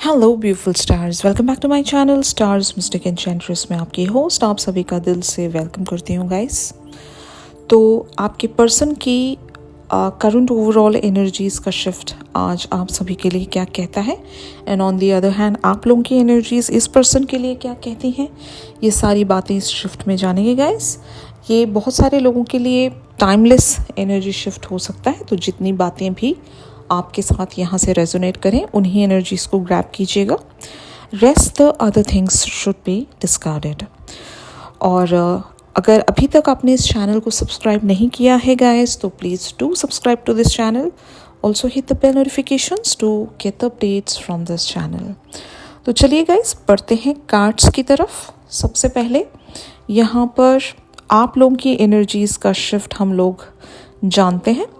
Hello beautiful stars, welcome back to my channel stars mystic enchantress में आपकी host आप सभी का दिल से वेलकम करती हूँ गाइस। तो आपके पर्सन की करंट ओवरऑल एनर्जीज़ का शिफ्ट आज आप सभी के लिए क्या कहता है, and on the other hand आप लोगों की एनर्जीज़ इस पर्सन के लिए क्या कहती हैं, ये सारी बातें इस शिफ्ट में जानेंगे गाइस। ये बहुत सारे लोगों के लिए टाइमलेस एनर्जी शिफ्ट हो सकता है, तो जितनी बातें भी आपके साथ यहाँ से रेजोनेट करें उन्हीं एनर्जीज को ग्रैब कीजिएगा। Rest the other things should be discarded. और अगर अभी तक आपने इस चैनल को सब्सक्राइब नहीं किया है गाइस, तो please do subscribe to this channel. Also hit the bell notifications to get the updates from this channel. तो चलिए गाइस बढ़ते हैं कार्ड्स की तरफ। सबसे पहले यहाँ पर आप लोगों की एनर्जीज़ का शिफ्ट हम लोग जानते हैं।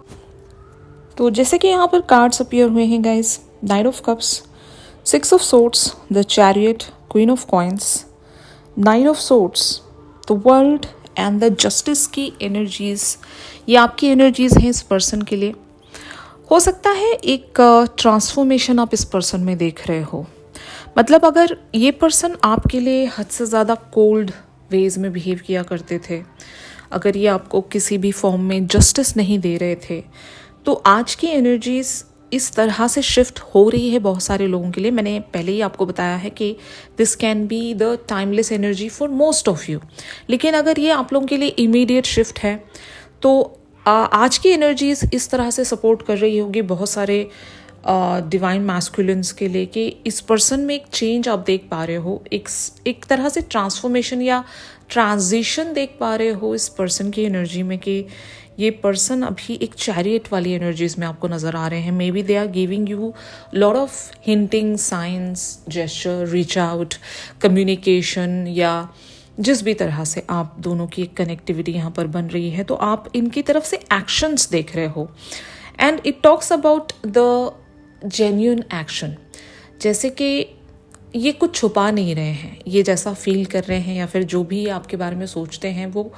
तो जैसे कि यहाँ पर कार्ड्स अपीयर हुए हैं guys, night of cups, 6 of swords, the chariot, queen of coins, night of swords, the world and the justice की एनर्जीज, ये आपकी एनर्जीज हैं इस पर्सन के लिए। हो सकता है एक ट्रांसफॉर्मेशन आप इस पर्सन में देख रहे हो। मतलब अगर ये पर्सन आपके लिए हद से ज़्यादा कोल्ड वेज में बिहेव किया करते थे, अगर ये आपको किसी भी फॉर्म में जस्टिस नहीं दे रहे थे, तो आज की एनर्जीज इस तरह से शिफ्ट हो रही है बहुत सारे लोगों के लिए। मैंने पहले ही आपको बताया है कि this can be the timeless energy for most of you, लेकिन अगर ये आप लोगों के लिए इमीडिएट शिफ्ट है तो आज की एनर्जीज इस तरह से सपोर्ट कर रही होगी बहुत सारे डिवाइन मैस्कुलिन्स के लिए कि इस पर्सन में एक चेंज आप देख पा रहे हो, एक तरह से ट्रांसफॉर्मेशन या ट्रांजिशन देख पा रहे हो इस पर्सन की एनर्जी में, कि ये पर्सन अभी एक चैरियट वाली एनर्जीज में आपको नज़र आ रहे हैं। May be they are giving you lot of hinting, signs, gesture, reach out, communication, या जिस भी तरह से आप दोनों की एक कनेक्टिविटी यहाँ पर बन रही है, तो आप इनकी तरफ से एक्शंस देख रहे हो। And it talks about the genuine action, जैसे कि ये कुछ छुपा नहीं रहे हैं, ये जैसा फील कर रहे हैं या फिर जो भी आपके बारे में सोचते हैं वो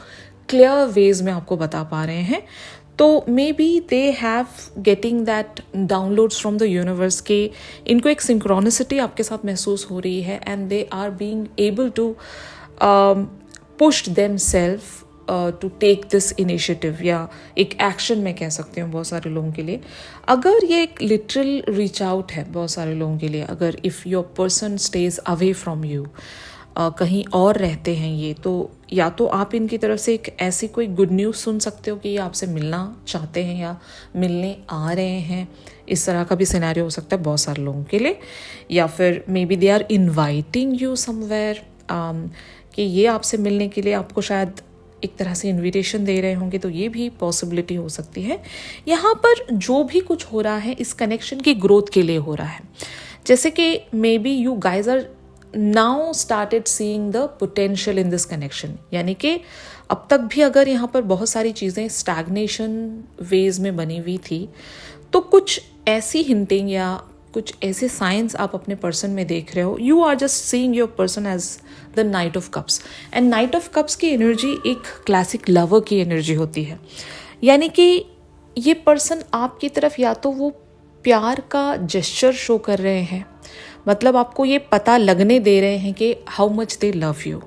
क्लियर वेज में आपको बता पा रहे हैं। तो मे be they have getting that downloads from the universe के इनको एक सिंक्रोनिसिटी आपके साथ महसूस हो रही है, and they are being able to push them self to take this initiative, या एक एक्शन मैं कह सकती हूँ बहुत सारे लोगों के लिए। अगर ये एक लिटरल रीच आउट है बहुत सारे लोगों के लिए, अगर if your person stays away from you, कहीं और रहते हैं ये, तो या तो आप इनकी तरफ से एक ऐसी कोई गुड न्यूज़ सुन सकते हो कि ये आपसे मिलना चाहते हैं या मिलने आ रहे हैं। इस तरह का भी सिनेरियो हो सकता है बहुत सारे लोगों के लिए। या फिर may be they are inviting you somewhere, कि ये आपसे मिलने के लिए आपको शायद एक तरह से इनविटेशन दे रहे होंगे, तो ये भी पॉसिबिलिटी हो सकती है। यहाँ पर जो भी कुछ हो रहा है इस कनेक्शन की ग्रोथ के लिए हो रहा है। जैसे कि may be you guys are now started seeing the potential in this connection, यानी कि अब तक भी अगर यहाँ पर बहुत सारी चीज़ें स्टैग्नेशन वेज में बनी हुई थी, तो कुछ ऐसी हिंटिंग या कुछ ऐसे साइंस आप अपने पर्सन में देख रहे हो। You are just seeing your person as the knight of cups, and knight of cups की एनर्जी एक क्लासिक लवर की एनर्जी होती है, यानी कि ये पर्सन आपकी तरफ या तो वो प्यार का जेस्चर शो कर रहे हैं, मतलब आपको ये पता लगने दे रहे हैं कि how much they love you,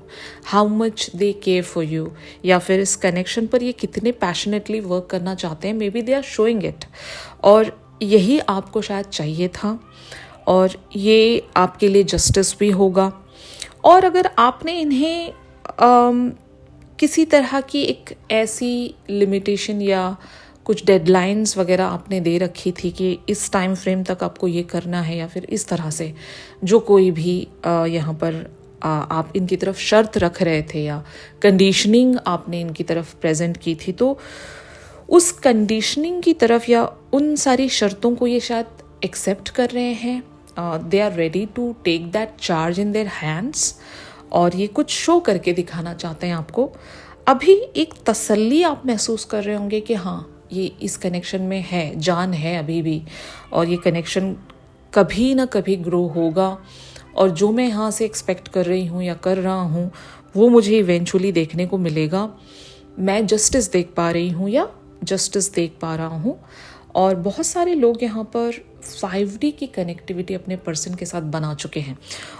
how much they care for you, या फिर इस कनेक्शन पर ये कितने पैशनेटली वर्क करना चाहते हैं। May be they are showing it, और यही आपको शायद चाहिए था, और ये आपके लिए जस्टिस भी होगा। और अगर आपने इन्हें किसी तरह की एक ऐसी लिमिटेशन या कुछ डेडलाइंस वगैरह आपने दे रखी थी कि इस टाइम फ्रेम तक आपको ये करना है, या फिर इस तरह से जो कोई भी यहाँ पर आप इनकी तरफ शर्त रख रहे थे या कंडीशनिंग आपने इनकी तरफ प्रेजेंट की थी, तो उस कंडीशनिंग की तरफ या उन सारी शर्तों को ये शायद एक्सेप्ट कर रहे हैं। They are ready to take that charge in their hands, और ये कुछ शो करके दिखाना चाहते हैं आपको। अभी एक तसल्ली आप महसूस कर रहे होंगे कि हाँ, ये इस कनेक्शन में है, जान है अभी भी, और ये कनेक्शन कभी ना कभी ग्रो होगा, और जो मैं यहाँ से एक्सपेक्ट कर रही हूँ या कर रहा हूँ वो मुझे इवेंचुअली देखने को मिलेगा। मैं जस्टिस देख पा रही हूँ या जस्टिस देख पा रहा हूँ, और बहुत सारे लोग यहाँ पर 5D की कनेक्टिविटी अपने पर्सन के साथ बना चुके हैं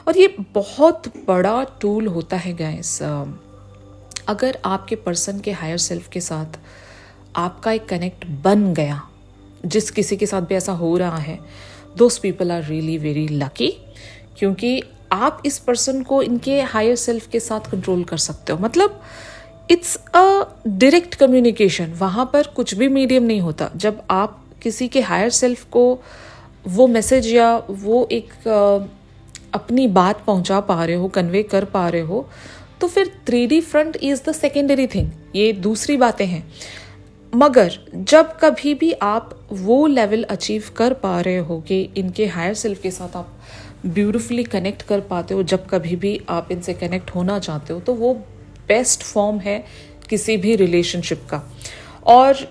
और ये बहुत बड़ा टूल होता है गाइस। अगर आपके पर्सन के हायर सेल्फ के साथ आपका एक कनेक्ट बन गया, जिस किसी के साथ भी ऐसा हो रहा है, those people are really very lucky, क्योंकि आप इस पर्सन को इनके हायर सेल्फ के साथ कंट्रोल कर सकते हो। मतलब इट्स अ डायरेक्ट कम्युनिकेशन, वहाँ पर कुछ भी मीडियम नहीं होता। जब आप किसी के हायर सेल्फ को वो मैसेज या वो एक अपनी बात पहुँचा पा रहे हो, कन्वे कर पा रहे हो, तो फिर 3D front is the secondary thing, ये दूसरी बातें हैं। मगर जब कभी भी आप वो लेवल अचीव कर पा रहे हो कि इनके हायर सेल्फ के साथ आप ब्यूटिफुली कनेक्ट कर पाते हो, जब कभी भी आप इनसे कनेक्ट होना चाहते हो, तो वो बेस्ट फॉर्म है किसी भी रिलेशनशिप का। और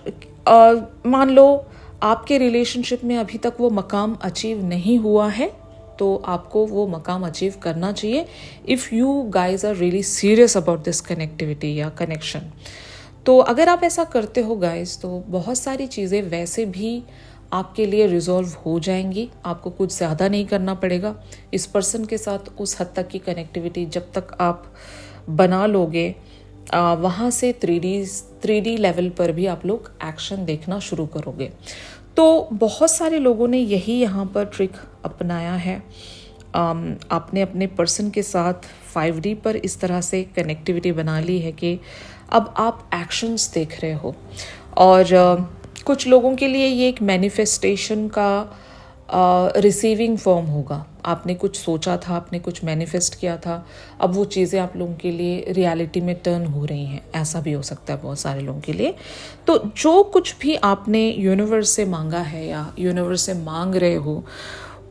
मान लो आपके रिलेशनशिप में अभी तक वो मकाम अचीव नहीं हुआ है, तो आपको वो मकाम अचीव करना चाहिए if you guys are really serious about this connectivity या कनेक्शन। तो अगर आप ऐसा करते हो गाइज, तो बहुत सारी चीज़ें वैसे भी आपके लिए रिजॉल्व हो जाएंगी। आपको कुछ ज़्यादा नहीं करना पड़ेगा। इस पर्सन के साथ उस हद तक की कनेक्टिविटी जब तक आप बना लोगे, वहाँ से 3D लेवल पर भी आप लोग एक्शन देखना शुरू करोगे। तो बहुत सारे लोगों ने यही यहाँ पर ट्रिक अपनाया है। आपने अपने पर्सन के साथ 5D पर इस तरह से कनेक्टिविटी बना ली है कि अब आप एक्शंस देख रहे हो। और कुछ लोगों के लिए ये एक मैनिफेस्टेशन का रिसीविंग फॉर्म होगा। आपने कुछ सोचा था, आपने कुछ मैनिफेस्ट किया था, अब वो चीज़ें आप लोगों के लिए रियलिटी में टर्न हो रही हैं, ऐसा भी हो सकता है बहुत सारे लोगों के लिए। तो जो कुछ भी आपने यूनिवर्स से मांगा है या यूनिवर्स से मांग रहे हो,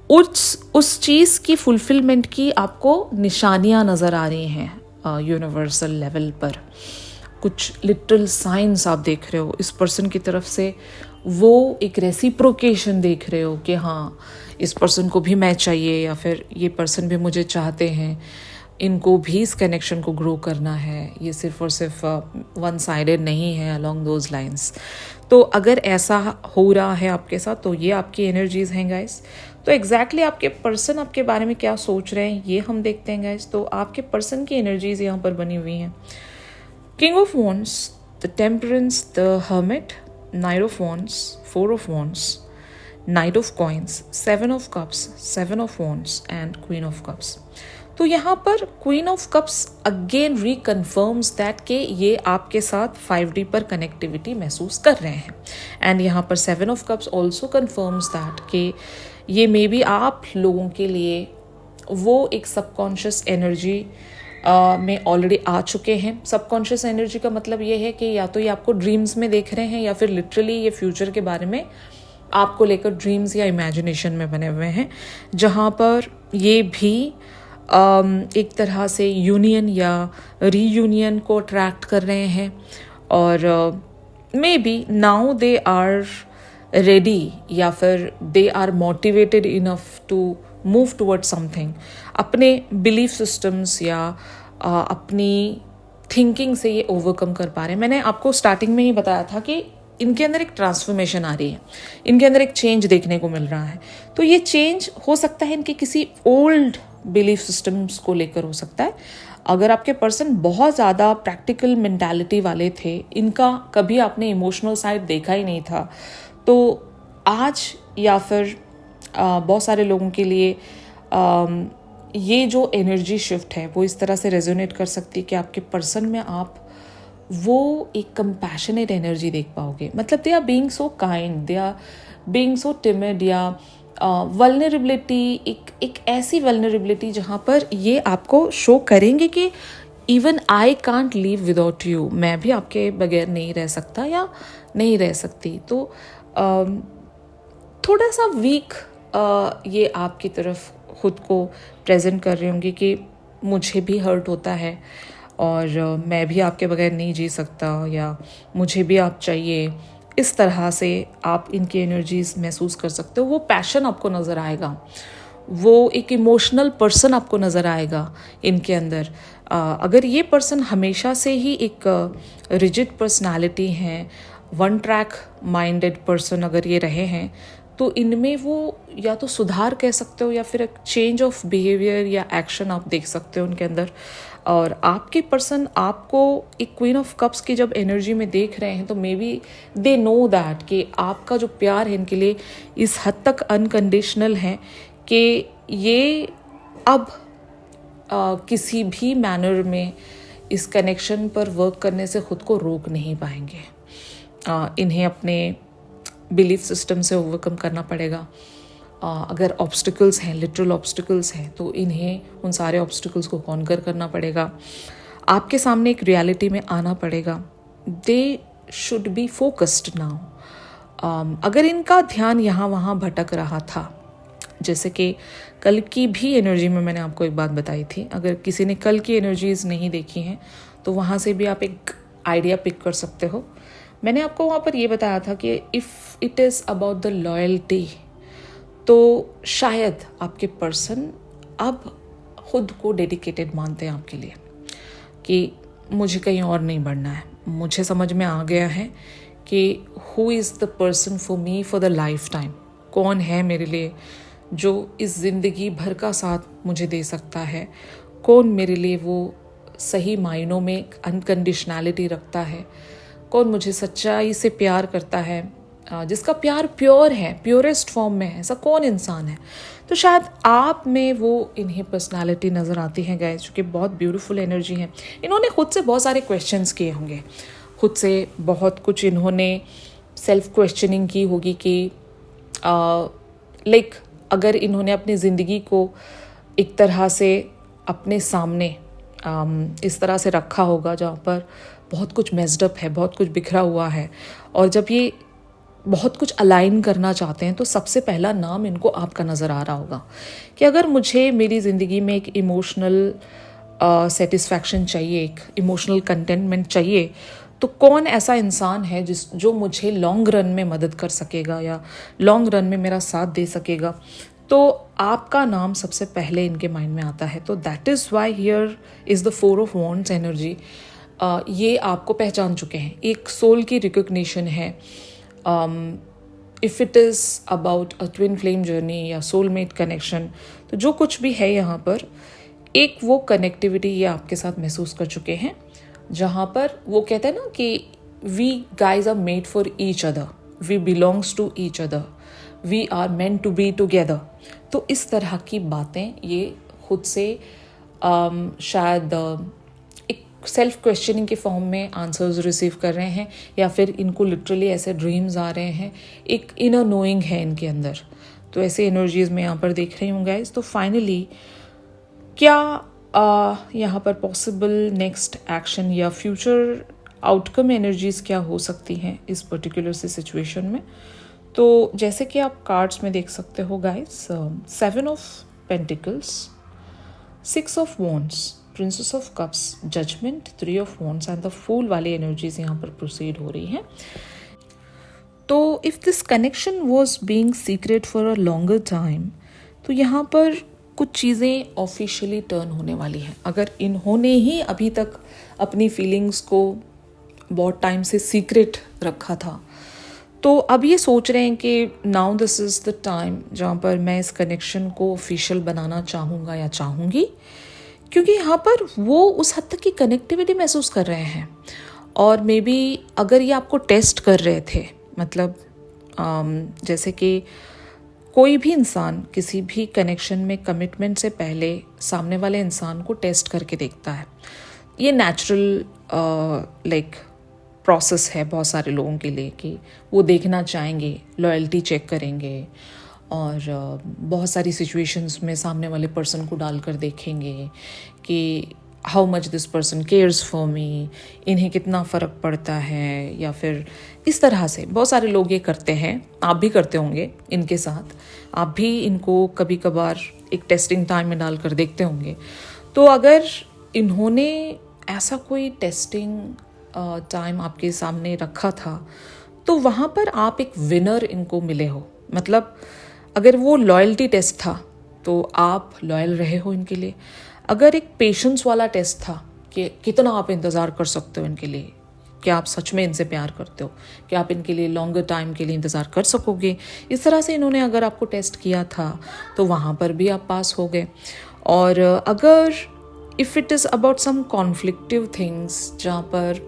उस चीज़ की फुलफिलमेंट की आपको निशानियाँ नज़र आ रही हैं यूनिवर्सल लेवल पर। कुछ लिटरल साइंस आप देख रहे हो इस पर्सन की तरफ से, वो एक रेसिप्रोकेशन देख रहे हो कि हाँ, इस पर्सन को भी मैं चाहिए या फिर ये पर्सन भी मुझे चाहते हैं, इनको भी इस कनेक्शन को ग्रो करना है, ये सिर्फ और सिर्फ वन साइडेड नहीं है, अलोंग दोज लाइंस। तो अगर ऐसा हो रहा है आपके साथ, तो ये आपकी एनर्जीज हैं गाइस। तो एग्जैक्टली आपके पर्सन आपके बारे में क्या सोच रहे हैं, ये हम देखते हैं गाइस। तो आपके पर्सन की एनर्जीज यहाँ पर बनी हुई हैं। King of Wands, the Temperance, the Hermit, Knight of Wands, Four of Wands, Knight of Coins, Seven of Cups, Seven of Wands and Queen of Cups. तो यहाँ पर Queen of Cups again reconfirms that कि ये आपके साथ 5D पर connectivity महसूस कर रहे हैं। एंड यहाँ पर Seven of Cups also confirms that कि ये मे बी आप लोगों के लिए वो एक सबकॉन्शियस एनर्जी में ऑलरेडी आ चुके हैं। सबकॉन्शियस एनर्जी का मतलब ये है कि या तो ये आपको ड्रीम्स में देख रहे हैं या फिर लिटरली ये फ्यूचर के बारे में आपको लेकर ड्रीम्स या इमेजिनेशन में बने हुए हैं, जहाँ पर ये भी एक तरह से यूनियन या रीयूनियन को अट्रैक्ट कर रहे हैं। और may be now they are ready या फिर they are motivated enough to move toward something. अपने बिलीफ सिस्टम्स या अपनी थिंकिंग से ये ओवरकम कर पा रहे हैं। मैंने आपको स्टार्टिंग में ही बताया था कि इनके अंदर एक ट्रांसफॉर्मेशन आ रही है, इनके अंदर एक चेंज देखने को मिल रहा है। तो ये चेंज हो सकता है इनके किसी ओल्ड बिलीफ सिस्टम्स को लेकर हो सकता है। अगर आपके पर्सन बहुत ज़्यादा प्रैक्टिकल मेंटालिटी वाले थे, इनका कभी आपने इमोशनल साइड देखा ही नहीं था, तो आज या फिर बहुत सारे लोगों के लिए ये जो एनर्जी शिफ्ट है वो इस तरह से रेजोनेट कर सकती है कि आपके पर्सन में आप वो एक कंपैशनेट एनर्जी देख पाओगे। मतलब they are being so kind, they are being so timid, या वल्नरेबिलिटी, एक ऐसी वल्नरेबिलिटी जहाँ पर ये आपको शो करेंगे कि even I can't live without you, मैं भी आपके बगैर नहीं रह सकता या नहीं रह सकती। तो थोड़ा सा वीक ये आपकी तरफ खुद को प्रेजेंट कर रही होंगी कि मुझे भी हर्ट होता है और मैं भी आपके बगैर नहीं जी सकता, या मुझे भी आप चाहिए। इस तरह से आप इनकी एनर्जीज महसूस कर सकते हो। वो पैशन आपको नज़र आएगा, वो एक इमोशनल पर्सन आपको नज़र आएगा इनके अंदर। अगर ये पर्सन हमेशा से ही एक रिजिड पर्सनालिटी हैं, वन ट्रैक माइंडेड पर्सन अगर ये रहे हैं तो इनमें वो या तो सुधार कह सकते हो या फिर एक चेंज ऑफ बिहेवियर या एक्शन आप देख सकते हो उनके अंदर। और आपके पर्सन आपको एक क्वीन ऑफ कप्स की जब एनर्जी में देख रहे हैं तो मे बी दे नो दैट कि आपका जो प्यार है इनके लिए इस हद तक अनकंडीशनल है कि ये अब किसी भी मैनर में इस कनेक्शन पर वर्क करने से ख़ुद को रोक नहीं पाएंगे। इन्हें अपने बिलीफ सिस्टम से ओवरकम करना पड़ेगा। अगर ऑब्स्टिकल्स हैं, लिटरल ऑब्स्टिकल्स हैं, तो इन्हें उन सारे ऑब्स्टिकल्स को कॉन्कर करना पड़ेगा। आपके सामने एक रियलिटी में आना पड़ेगा। They should be focused now. अगर इनका ध्यान यहाँ वहाँ भटक रहा था, जैसे कि कल की भी एनर्जी में मैंने आपको एक बात बताई थी, अगर किसी ने कल की एनर्जीज नहीं देखी हैं तो वहाँ से भी आप एक आइडिया पिक कर सकते हो। मैंने आपको वहाँ पर ये बताया था कि if it is about the loyalty, तो शायद आपके पर्सन अब खुद को डेडिकेटेड मानते हैं आपके लिए कि मुझे कहीं और नहीं बढ़ना है। मुझे समझ में आ गया है कि who is the person for me for the life time, कौन है मेरे लिए जो इस ज़िंदगी भर का साथ मुझे दे सकता है, कौन मेरे लिए वो सही मायनों में अनकंडीशनैलिटी रखता है, कौन मुझे सच्चाई से प्यार करता है, जिसका प्यार प्योर है, प्योरेस्ट फॉर्म में है, ऐसा कौन इंसान है। तो शायद आप में वो इन्हें पर्सनालिटी नज़र आती है गाइस, जो कि बहुत ब्यूटीफुल एनर्जी है। इन्होंने खुद से बहुत सारे क्वेश्चंस किए होंगे, खुद से बहुत कुछ इन्होंने सेल्फ क्वेश्चनिंग की होगी कि लाइक अगर इन्होंने अपनी ज़िंदगी को एक तरह से अपने सामने इस तरह से रखा होगा जहाँ पर बहुत कुछ मेस्ड अप है, बहुत कुछ बिखरा हुआ है, और जब ये बहुत कुछ अलाइन करना चाहते हैं तो सबसे पहला नाम इनको आपका नज़र आ रहा होगा कि अगर मुझे मेरी ज़िंदगी में एक इमोशनल सेटिस्फैक्शन चाहिए, एक इमोशनल कंटेंटमेंट चाहिए, तो कौन ऐसा इंसान है जो मुझे लॉन्ग रन में मदद कर सकेगा या लॉन्ग रन में मेरा साथ दे सकेगा। तो आपका नाम सबसे पहले इनके माइंड में आता है। तो that is Y here is the 4 of wands energy. ये आपको पहचान चुके हैं, एक सोल की रिकग्निशन है। If it is about a twin flame journey या सोलमेट कनेक्शन, तो जो कुछ भी है यहाँ पर एक वो कनेक्टिविटी ये आपके साथ महसूस कर चुके हैं, जहाँ पर वो कहते हैं ना कि we guys are made for each other, we belongs to each other, we are meant to be together. तो इस तरह की बातें ये खुद से शायद एक सेल्फ क्वेश्चनिंग के फॉर्म में आंसर्स रिसीव कर रहे हैं, या फिर इनको लिटरली ऐसे ड्रीम्स आ रहे हैं, एक इनर नोइंग है इनके अंदर। तो ऐसे एनर्जीज में यहाँ पर देख रही हूँ गाइज। तो फाइनली क्या यहाँ पर पॉसिबल नेक्स्ट एक्शन या फ्यूचर आउटकम एनर्जीज क्या हो सकती हैं इस पर्टिकुलर से सिचुएशन में। तो जैसे कि आप कार्ड्स में देख सकते हो guys, 7 of pentacles, 6 of wands, princess of cups, judgement, 3 of wands and the fool वाली एनर्जीज यहाँ पर प्रोसीड हो रही हैं। तो if this connection was being secret for a longer time, तो यहाँ पर कुछ चीज़ें ऑफिशियली टर्न होने वाली हैं। अगर इन्होंने ही अभी तक अपनी फीलिंग्स को बहुत टाइम से सीक्रेट रखा था, तो अब ये सोच रहे हैं कि now this is the time जहाँ पर मैं इस कनेक्शन को ऑफिशियल बनाना चाहूँगा या चाहूँगी, क्योंकि यहाँ पर वो उस हद तक की कनेक्टिविटी महसूस कर रहे हैं। और मे बी अगर ये आपको टेस्ट कर रहे थे, मतलब जैसे कि कोई भी इंसान किसी भी कनेक्शन में कमिटमेंट से पहले सामने वाले इंसान को टेस्ट करके देखता है। ये नेचुरल लाइक प्रोसेस है बहुत सारे लोगों के लिए कि वो देखना चाहेंगे, लॉयल्टी चेक करेंगे, और बहुत सारी सिचुएशंस में सामने वाले पर्सन को डालकर देखेंगे कि how much this person cares for me, इन्हें कितना फ़र्क पड़ता है, या फिर इस तरह से बहुत सारे लोग ये करते हैं। आप भी करते होंगे इनके साथ, आप भी इनको कभी कभार एक टेस्टिंग टाइम में डालकर देखते होंगे। तो अगर इन्होंने ऐसा कोई टेस्टिंग टाइम आपके सामने रखा था, तो वहाँ पर आप एक विनर इनको मिले हो। मतलब अगर वो लॉयल्टी टेस्ट था तो आप लॉयल रहे हो इनके लिए। अगर एक पेशेंस वाला टेस्ट था कि कितना आप इंतज़ार कर सकते हो इनके लिए, कि आप सच में इनसे प्यार करते हो, कि आप इनके लिए लॉन्गर टाइम के लिए इंतज़ार कर सकोगे। इस तरह से इन्होंने अगर आपको टेस्ट किया था तो वहाँ पर भी आप पास हो गए। और अगर if it is about some conflictive things, जहाँ पर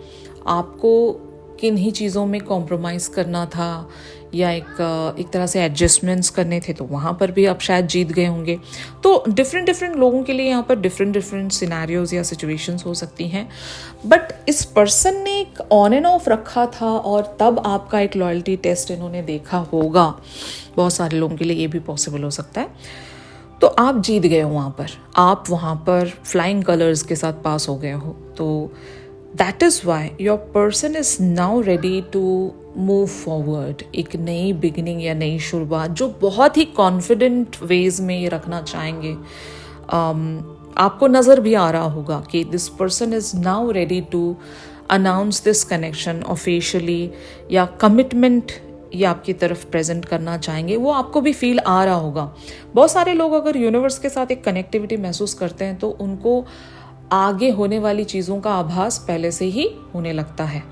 आपको किन्हीं चीज़ों में कॉम्प्रोमाइज़ करना था या एक तरह से एडजस्टमेंट्स करने थे, तो वहाँ पर भी आप शायद जीत गए होंगे। तो डिफरेंट लोगों के लिए यहाँ पर डिफरेंट सिनेरियोज या सिचुएशंस हो सकती हैं। बट इस पर्सन ने एक ऑन एंड ऑफ रखा था और तब आपका एक लॉयल्टी टेस्ट इन्होंने देखा होगा। बहुत सारे लोगों के लिए ये भी पॉसिबल हो सकता है। तो आप जीत गए हो वहाँ पर, आप वहाँ पर फ्लाइंग कलर्स के साथ पास हो गए हो। तो that is why your person is now ready to move forward, एक नई बिगिनिंग या नई शुरुआत जो बहुत ही कॉन्फिडेंट वेज में ये रखना चाहेंगे। आपको नज़र भी आ रहा होगा कि this person is now ready to announce this connection officially, या कमिटमेंट ये आपकी तरफ प्रेजेंट करना चाहेंगे। वो आपको भी फील आ रहा होगा। बहुत सारे लोग अगर यूनिवर्स के साथ एक कनेक्टिविटी महसूस करते हैं तो उनको आगे होने वाली चीज़ों का आभास पहले से ही होने लगता है।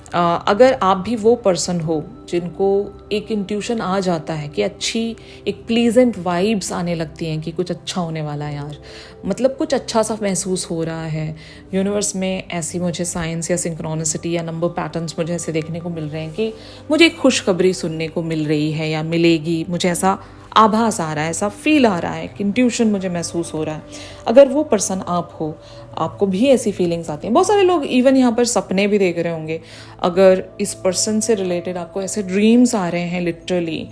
अगर आप भी वो पर्सन हो जिनको एक इंट्यूशन आ जाता है कि अच्छी एक प्लीजेंट वाइब्स आने लगती हैं कि कुछ अच्छा होने वाला है यार, मतलब कुछ अच्छा सा महसूस हो रहा है, यूनिवर्स में ऐसी मुझे साइंस या सिंक्रोनिसिटी या नंबर पैटर्न्स मुझे ऐसे देखने को मिल रहे हैं कि मुझे एक खुशखबरी सुनने को मिल रही है या मिलेगी, मुझे ऐसा आभास आ रहा है, ऐसा फील आ रहा है, इंट्यूशन मुझे महसूस हो रहा है। अगर वो पर्सन आप हो, आपको भी ऐसी फीलिंग्स आती हैं। बहुत सारे लोग इवन यहाँ पर सपने भी देख रहे होंगे। अगर इस पर्सन से रिलेटेड आपको ऐसे ड्रीम्स आ रहे हैं लिटरली,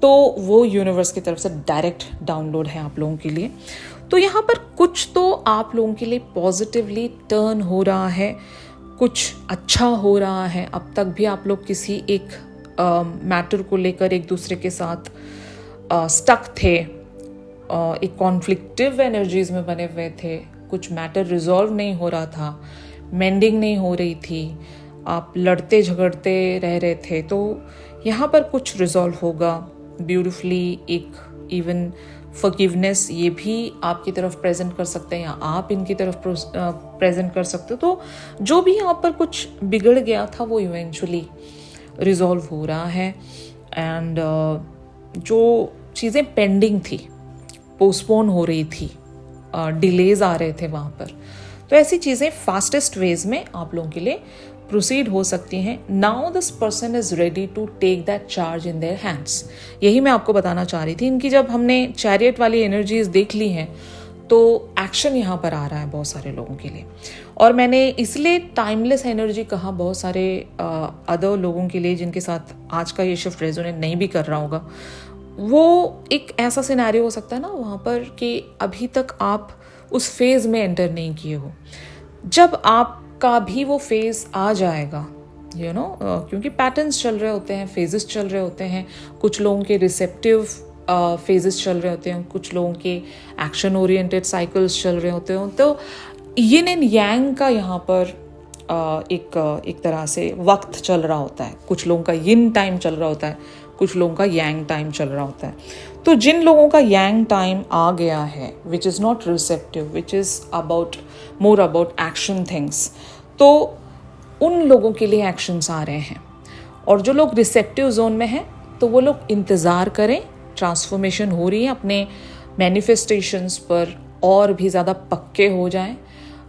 तो वो यूनिवर्स की तरफ से डायरेक्ट डाउनलोड है आप लोगों के लिए। तो यहाँ पर कुछ तो आप लोगों के लिए पॉजिटिवली टर्न हो रहा है, कुछ अच्छा हो रहा है। अब तक भी आप लोग किसी एक मैटर को लेकर एक दूसरे के साथ स्टक थे, एक कॉन्फ्लिक्टिव एनर्जीज में बने हुए थे, कुछ मैटर रिजॉल्व नहीं हो रहा था, मेंडिंग नहीं हो रही थी, आप लड़ते झगड़ते रह रहे थे। तो यहाँ पर कुछ रिजॉल्व होगा ब्यूटिफुली। एक इवन फॉरगिवनेस ये भी आपकी तरफ प्रेजेंट कर सकते हैं या आप इनकी तरफ प्रेजेंट कर सकते हो। तो जो भी यहाँ पर कुछ बिगड़ गया था वो इवेंचुअली रिजॉल्व हो रहा है। एंड जो चीज़ें पेंडिंग थी, पोस्टपोन हो रही थी, डिलेज आ रहे थे वहाँ पर, तो ऐसी चीज़ें फास्टेस्ट वेज में आप लोगों के लिए प्रोसीड हो सकती हैं। Now this person is ready to take that charge in their hands. यही मैं आपको बताना चाह रही थी। इनकी जब हमने चैरियट वाली एनर्जीज देख ली हैं तो एक्शन यहाँ पर आ रहा है बहुत सारे लोगों के लिए। और मैंने इसलिए टाइमलेस एनर्जी कहा बहुत सारे अदर लोगों के लिए जिनके साथ आज का ये शिफ्ट रेजोनेट नहीं भी कर रहा होगा। वो एक ऐसा सिनेरियो हो सकता है ना वहाँ पर कि अभी तक आप उस फेज़ में एंटर नहीं किए हो। जब आपका भी वो फेज़ आ जाएगा, यू नो, क्योंकि पैटर्न्स चल रहे होते हैं, फेजेस चल रहे होते हैं। कुछ लोगों के रिसेप्टिव फेजेस चल रहे होते हैं, कुछ लोगों के एक्शन ओरिएंटेड साइकिल्स चल रहे होते हैं। तो यिन एंड यांग का यहाँ पर एक तरह से वक्त चल रहा होता है। कुछ लोगों का यिन टाइम चल रहा होता है, कुछ लोगों का यांग टाइम चल रहा होता है। तो जिन लोगों का यांग टाइम आ गया है, which is not receptive, which is about more about action things, तो उन लोगों के लिए एक्शंस आ रहे हैं। और जो लोग रिसेप्टिव जोन में हैं तो वो लोग इंतज़ार करें, ट्रांसफॉर्मेशन हो रही है, अपने मैनिफेस्टेशंस पर और भी ज़्यादा पक्के हो जाएं,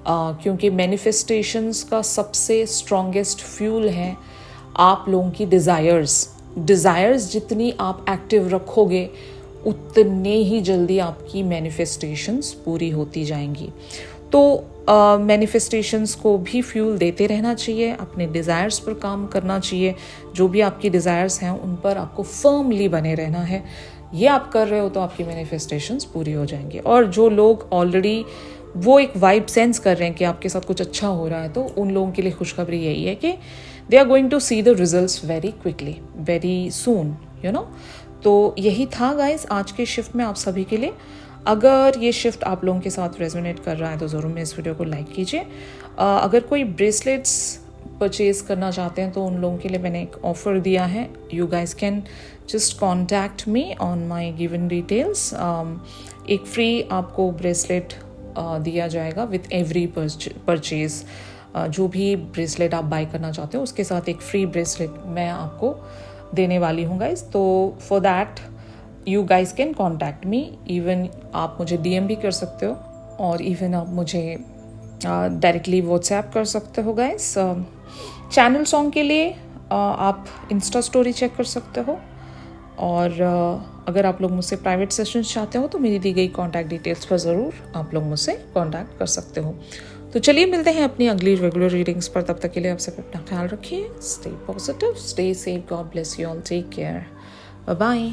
क्योंकि मैनिफेस्टेशंस का सबसे स्ट्रॉन्गेस्ट फ्यूल है आप लोगों की डिज़ायर्स जितनी आप एक्टिव रखोगे उतने ही जल्दी आपकी मैनिफेस्टेशंस पूरी होती जाएंगी। तो मैनिफेस्टेशंस को भी फ्यूल देते रहना चाहिए, अपने डिज़ायर्स पर काम करना चाहिए। जो भी आपकी डिज़ायर्स हैं उन पर आपको फर्मली बने रहना है। ये आप कर रहे हो तो आपकी मैनिफेस्टेशंस पूरी हो जाएंगी। और जो लोग ऑलरेडी वो एक वाइब सेंस कर रहे हैं कि आपके साथ कुछ अच्छा हो रहा है, तो उन लोगों के लिए खुशखबरी यही है कि they are going to see the results very quickly, very soon, you know. तो यही था गाइस आज के शिफ्ट में आप सभी के लिए। अगर ये शिफ्ट आप लोगों के साथ रेजोनेट कर रहा है तो ज़रूर में इस वीडियो को लाइक कीजिए। अगर कोई ब्रेसलेट्स परचेज़ करना चाहते हैं तो उन लोगों के लिए मैंने एक ऑफ़र दिया है। You guys can just contact me on my given details. एक फ्री आपको ब्रेसलेट दिया जाएगा विथ एवरी परचेज़। जो भी ब्रेसलेट आप बाय करना चाहते हो उसके साथ एक फ्री ब्रेसलेट मैं आपको देने वाली हूँ गाइस। तो for that you guys can contact me, even आप मुझे DM भी कर सकते हो और इवन आप मुझे डायरेक्टली व्हाट्सएप कर सकते हो गाइस। चैनल सॉन्ग के लिए आप इंस्टा स्टोरी चेक कर सकते हो, और अगर आप लोग मुझसे प्राइवेट सेशंस चाहते हो तो मेरी दी गई कॉन्टैक्ट डिटेल्स पर ज़रूर आप लोग मुझसे कॉन्टैक्ट कर सकते हो। तो चलिए मिलते हैं अपनी अगली रेगुलर रीडिंग्स पर। तब तक के लिए आप सब अपना ख्याल रखिए। Stay positive, stay safe, God bless you all, take care, bye bye.